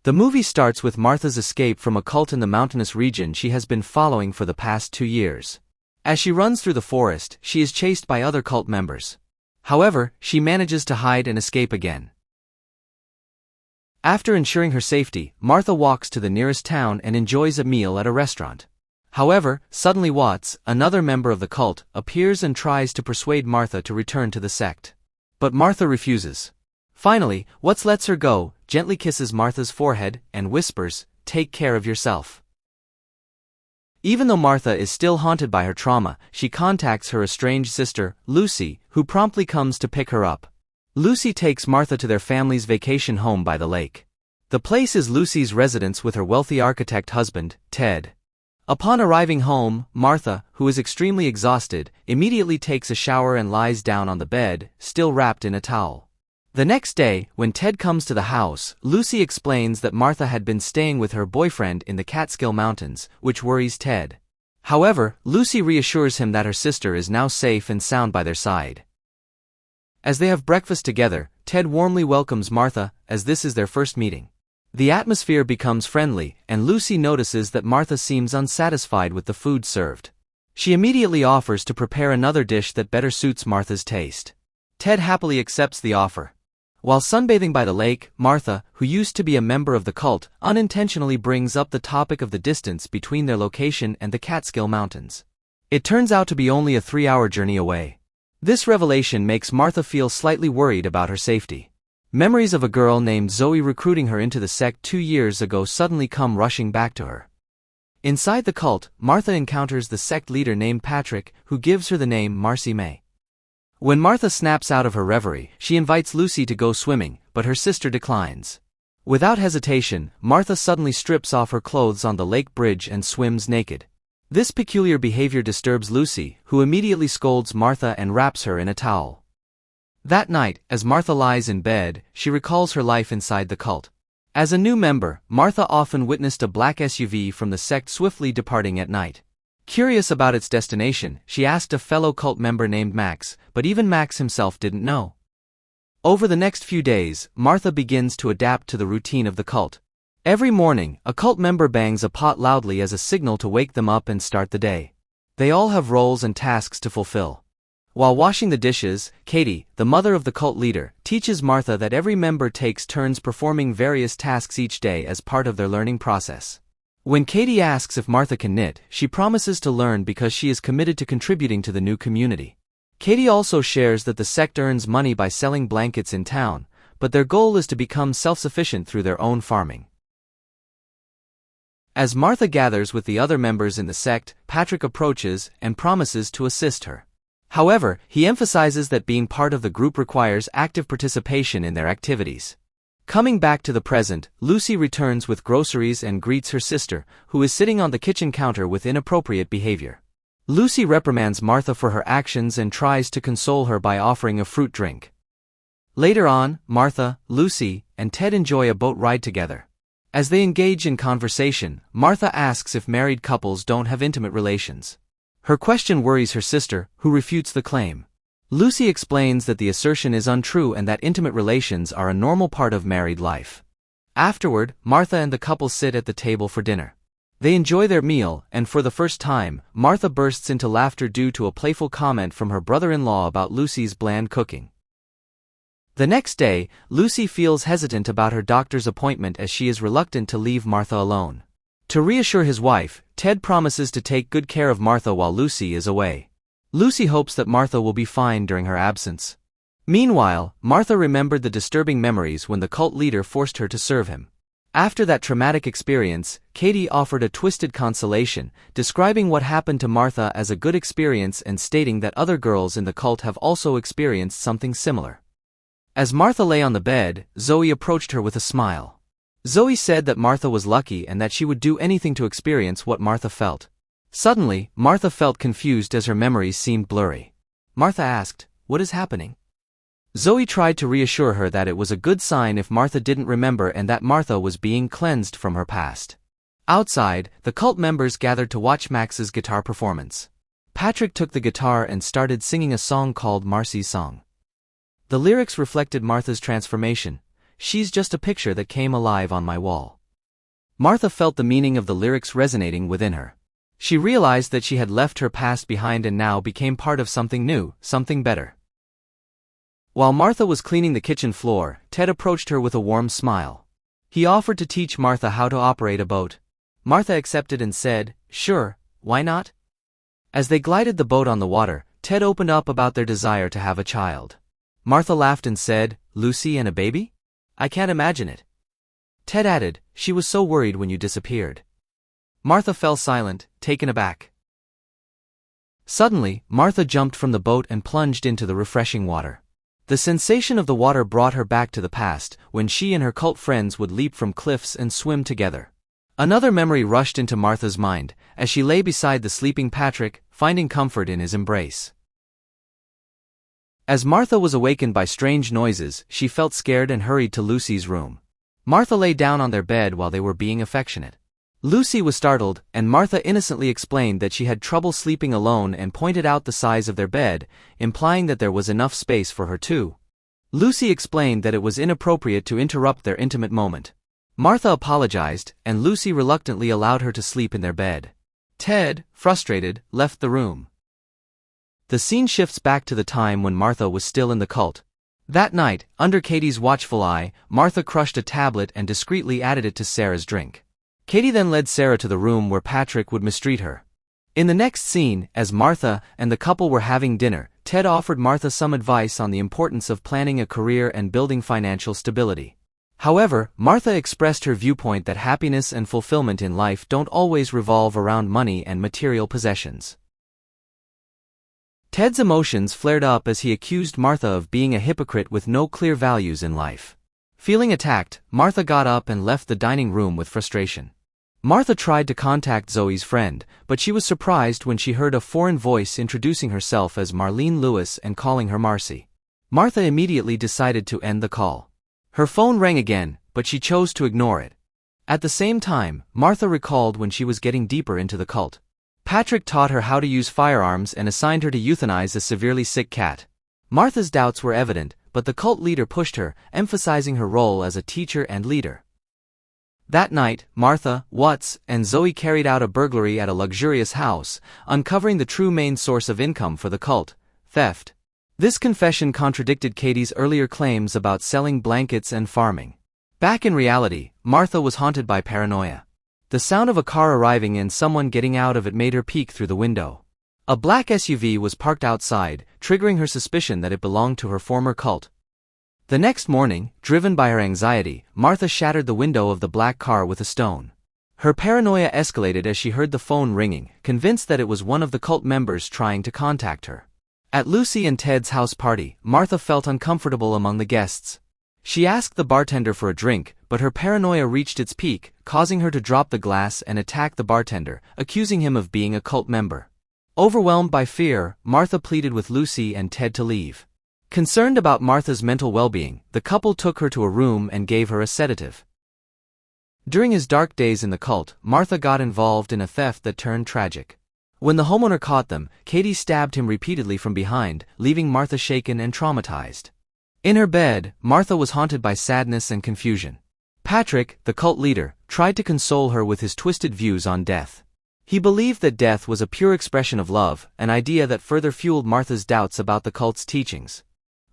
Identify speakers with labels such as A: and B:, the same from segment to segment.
A: The movie starts with Martha's escape from a cult in the mountainous region she has been following for the past 2 years. As she runs through the forest, she is chased by other cult members. However, she manages to hide and escape again. After ensuring her safety, Martha walks to the nearest town and enjoys a meal at a restaurant. However, suddenly Watts, another member of the cult, appears and tries to persuade Martha to return to the sect. But Martha refuses. Finally, Watts lets her go, gently kisses Martha's forehead, and whispers, "Take care of yourself." Even though Martha is still haunted by her trauma, she contacts her estranged sister, Lucy, who promptly comes to pick her up. Lucy takes Martha to their family's vacation home by the lake. The place is Lucy's residence with her wealthy architect husband, Ted. Upon arriving home, Martha, who is extremely exhausted, immediately takes a shower and lies down on the bed, still wrapped in a towel. The next day, when Ted comes to the house, Lucy explains that Martha had been staying with her boyfriend in the Catskill Mountains, which worries Ted. However, Lucy reassures him that her sister is now safe and sound by their side. As they have breakfast together, Ted warmly welcomes Martha, as this is their first meeting. The atmosphere becomes friendly, and Lucy notices that Martha seems unsatisfied with the food served. She immediately offers to prepare another dish that better suits Martha's taste. Ted happily accepts the offer. While sunbathing by the lake, Martha, who used to be a member of the cult, unintentionally brings up the topic of the distance between their location and the Catskill Mountains. It turns out to be only a 3-hour journey away. This revelation makes Martha feel slightly worried about her safety. Memories of a girl named Zoe recruiting her into the sect 2 years ago suddenly come rushing back to her. Inside the cult, Martha encounters the sect leader named Patrick, who gives her the name Marcy May. When Martha snaps out of her reverie, she invites Lucy to go swimming, but her sister declines. Without hesitation, Martha suddenly strips off her clothes on the lake bridge and swims naked. This peculiar behavior disturbs Lucy, who immediately scolds Martha and wraps her in a towel. That night, as Martha lies in bed, she recalls her life inside the cult. As a new member, Martha often witnessed a black SUV from the sect swiftly departing at night. Curious about its destination, she asked a fellow cult member named Max, but even Max himself didn't know. Over the next few days, Martha begins to adapt to the routine of the cult. Every morning, a cult member bangs a pot loudly as a signal to wake them up and start the day. They all have roles and tasks to fulfill. While washing the dishes, Katie, the mother of the cult leader, teaches Martha that every member takes turns performing various tasks each day as part of their learning process. When Katie asks if Martha can knit, she promises to learn because she is committed to contributing to the new community. Katie also shares that the sect earns money by selling blankets in town, but their goal is to become self-sufficient through their own farming. As Martha gathers with the other members in the sect, Patrick approaches and promises to assist her. However, he emphasizes that being part of the group requires active participation in their activities. Coming back to the present, Lucy returns with groceries and greets her sister, who is sitting on the kitchen counter with inappropriate behavior. Lucy reprimands Martha for her actions and tries to console her by offering a fruit drink. Later on, Martha, Lucy, and Ted enjoy a boat ride together. As they engage in conversation, Martha asks if married couples don't have intimate relations. Her question worries her sister, who refutes the claim. Lucy explains that the assertion is untrue and that intimate relations are a normal part of married life. Afterward, Martha and the couple sit at the table for dinner. They enjoy their meal, and for the first time, Martha bursts into laughter due to a playful comment from her brother-in-law about Lucy's bland cooking. The next day, Lucy feels hesitant about her doctor's appointment as she is reluctant to leave Martha alone. To reassure his wife, Ted promises to take good care of Martha while Lucy is away. Lucy hopes that Martha will be fine during her absence. Meanwhile, Martha remembered the disturbing memories when the cult leader forced her to serve him. After that traumatic experience, Katie offered a twisted consolation, describing what happened to Martha as a good experience and stating that other girls in the cult have also experienced something similar. As Martha lay on the bed, Zoe approached her with a smile. Zoe said that Martha was lucky and that she would do anything to experience what Martha felt. Suddenly, Martha felt confused as her memories seemed blurry. Martha asked, "What is happening?" Zoe tried to reassure her that it was a good sign if Martha didn't remember and that Martha was being cleansed from her past. Outside, the cult members gathered to watch Max's guitar performance. Patrick took the guitar and started singing a song called Marcy's Song. The lyrics reflected Martha's transformation. "She's just a picture that came alive on my wall." Martha felt the meaning of the lyrics resonating within her. She realized that she had left her past behind and now became part of something new, something better. While Martha was cleaning the kitchen floor, Ted approached her with a warm smile. He offered to teach Martha how to operate a boat. Martha accepted and said, "Sure, why not?" As they glided the boat on the water, Ted opened up about their desire to have a child. Martha laughed and said, "Lucy and a baby? I can't imagine it." Ted added, "She was so worried when you disappeared." Martha fell silent, taken aback. Suddenly, Martha jumped from the boat and plunged into the refreshing water. The sensation of the water brought her back to the past, when she and her cult friends would leap from cliffs and swim together. Another memory rushed into Martha's mind, as she lay beside the sleeping Patrick, finding comfort in his embrace. As Martha was awakened by strange noises, she felt scared and hurried to Lucy's room. Martha lay down on their bed while they were being affectionate. Lucy was startled, and Martha innocently explained that she had trouble sleeping alone and pointed out the size of their bed, implying that there was enough space for her too. Lucy explained that it was inappropriate to interrupt their intimate moment. Martha apologized, and Lucy reluctantly allowed her to sleep in their bed. Ted, frustrated, left the room. The scene shifts back to the time when Martha was still in the cult. That night, under Katie's watchful eye, Martha crushed a tablet and discreetly added it to Sarah's drink. Katie then led Sarah to the room where Patrick would mistreat her. In the next scene, as Martha and the couple were having dinner, Ted offered Martha some advice on the importance of planning a career and building financial stability. However, Martha expressed her viewpoint that happiness and fulfillment in life don't always revolve around money and material possessions. Ted's emotions flared up as he accused Martha of being a hypocrite with no clear values in life. Feeling attacked, Martha got up and left the dining room with frustration. Martha tried to contact Zoe's friend, but she was surprised when she heard a foreign voice introducing herself as Marlene Lewis and calling her Marcy. Martha immediately decided to end the call. Her phone rang again, but she chose to ignore it. At the same time, Martha recalled when she was getting deeper into the cult. Patrick taught her how to use firearms and assigned her to euthanize a severely sick cat. Martha's doubts were evident, but the cult leader pushed her, emphasizing her role as a teacher and leader. That night, Martha, Watts, and Zoe carried out a burglary at a luxurious house, uncovering the true main source of income for the cult: theft. This confession contradicted Katie's earlier claims about selling blankets and farming. Back in reality, Martha was haunted by paranoia. The sound of a car arriving and someone getting out of it made her peek through the window. A black SUV was parked outside, triggering her suspicion that it belonged to her former cult. The next morning, driven by her anxiety, Martha shattered the window of the black car with a stone. Her paranoia escalated as she heard the phone ringing, convinced that it was one of the cult members trying to contact her. At Lucy and Ted's house party, Martha felt uncomfortable among the guests. She asked the bartender for a drink, but her paranoia reached its peak, causing her to drop the glass and attack the bartender, accusing him of being a cult member. Overwhelmed by fear, Martha pleaded with Lucy and Ted to leave. Concerned about Martha's mental well-being, the couple took her to a room and gave her a sedative. During his dark days in the cult, Martha got involved in a theft that turned tragic. When the homeowner caught them, Katie stabbed him repeatedly from behind, leaving Martha shaken and traumatized. In her bed, Martha was haunted by sadness and confusion. Patrick, the cult leader, tried to console her with his twisted views on death. He believed that death was a pure expression of love, an idea that further fueled Martha's doubts about the cult's teachings.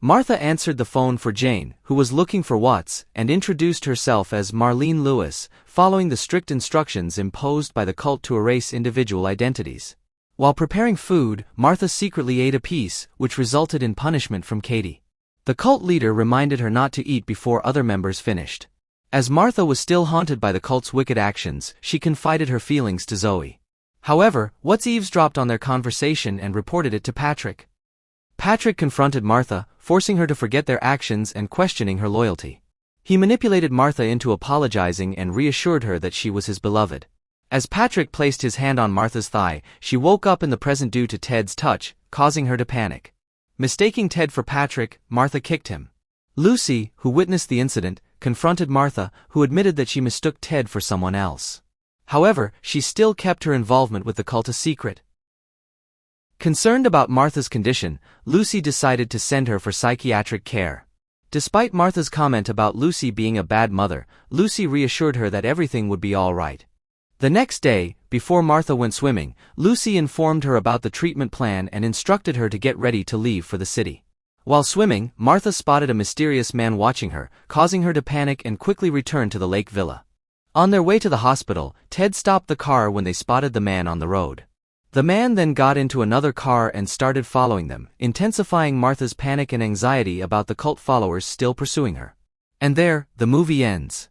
A: Martha answered the phone for Jane, who was looking for Watts, and introduced herself as Marlene Lewis, following the strict instructions imposed by the cult to erase individual identities. While preparing food, Martha secretly ate a piece, which resulted in punishment from Katie. The cult leader reminded her not to eat before other members finished. As Martha was still haunted by the cult's wicked actions, she confided her feelings to Zoe. However, Watts eavesdropped on their conversation and reported it to Patrick. Patrick confronted Martha, forcing her to forget their actions and questioning her loyalty. He manipulated Martha into apologizing and reassured her that she was his beloved. As Patrick placed his hand on Martha's thigh, she woke up in the present due to Ted's touch, causing her to panic. Mistaking Ted for Patrick, Martha kicked him. Lucy, who witnessed the incident, confronted Martha, who admitted that she mistook Ted for someone else. However, she still kept her involvement with the cult a secret. Concerned about Martha's condition, Lucy decided to send her for psychiatric care. Despite Martha's comment about Lucy being a bad mother, Lucy reassured her that everything would be all right. The next day, before Martha went swimming, Lucy informed her about the treatment plan and instructed her to get ready to leave for the city. While swimming, Martha spotted a mysterious man watching her, causing her to panic and quickly return to the lake villa. On their way to the hospital, Ted stopped the car when they spotted the man on the road. The man then got into another car and started following them, intensifying Martha's panic and anxiety about the cult followers still pursuing her. And there, the movie ends.